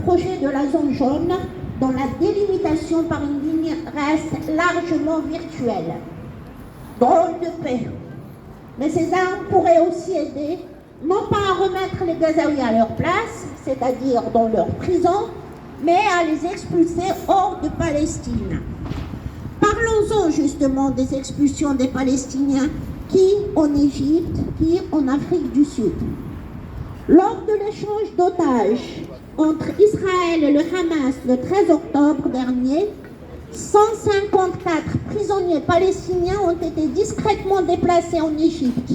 projet de la zone jaune dont la délimitation par une ligne reste largement virtuelle. Drôle de paix. Mais ces armes pourraient aussi aider, non pas à remettre les Gazaouis à leur place, c'est-à-dire dans leur prison, mais à les expulser hors de Palestine. Parlons-en justement des expulsions des Palestiniens, qui en Égypte, qui en Afrique du Sud. Lors de l'échange d'otages entre Israël et le Hamas le 13 octobre dernier, 154 prisonniers palestiniens ont été discrètement déplacés en Égypte.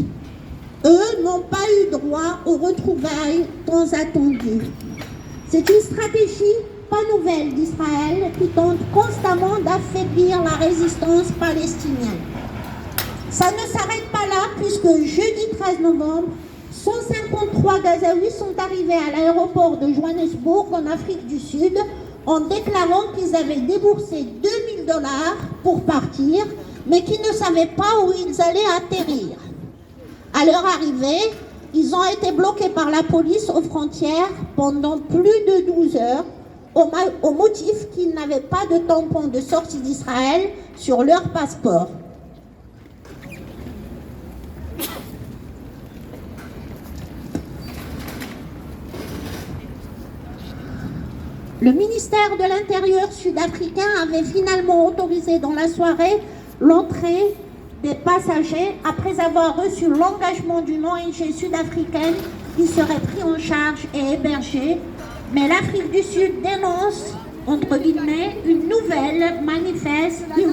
Eux n'ont pas eu droit aux retrouvailles tant attendues. C'est une stratégie pas nouvelle d'Israël qui tente constamment d'affaiblir la résistance palestinienne. Ça ne s'arrête pas là puisque jeudi 13 novembre, 153 Gazaouis sont arrivés à l'aéroport de Johannesburg en Afrique du Sud en déclarant qu'ils avaient déboursé 2000 $ pour partir, mais qu'ils ne savaient pas où ils allaient atterrir. À leur arrivée, ils ont été bloqués par la police aux frontières pendant plus de 12 heures au motif qu'ils n'avaient pas de tampon de sortie d'Israël sur leur passeport. Le ministère de l'Intérieur sud-africain avait finalement autorisé dans la soirée l'entrée des passagers après avoir reçu l'engagement d'une ONG sud-africaine qui serait pris en charge et hébergée. Mais l'Afrique du Sud dénonce, entre guillemets, une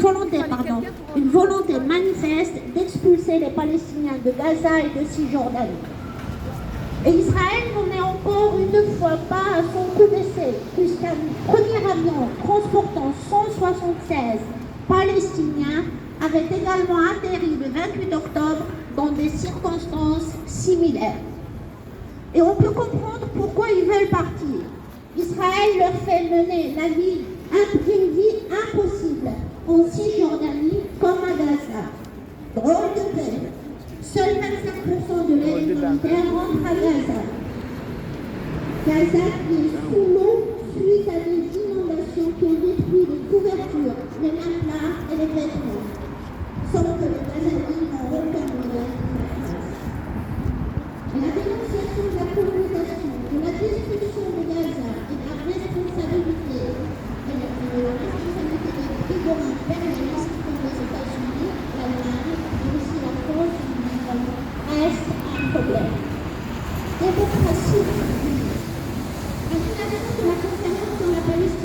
volonté manifeste d'expulser les Palestiniens de Gaza et de Cisjordanie. Et Israël n'en est encore une fois pas à son coup d'essai, puisqu'un premier avion transportant 176 Palestiniens avait également atterri le 28 octobre dans des circonstances similaires. Et on peut comprendre pourquoi ils veulent partir. Israël leur fait mener une vie impossible en Cisjordanie comme à Gaza. Drôle de paix. Seuls 25% de l'aide humanitaire rentre à Gaza. Gaza qui est sous l'eau suite à des inondations qui ont détruit les couvertures, les matelas et les vêtements. Sauf que les Gazaouis n'ont aucun moyen de faire face. La dénonciation de la colonisation, de la destruction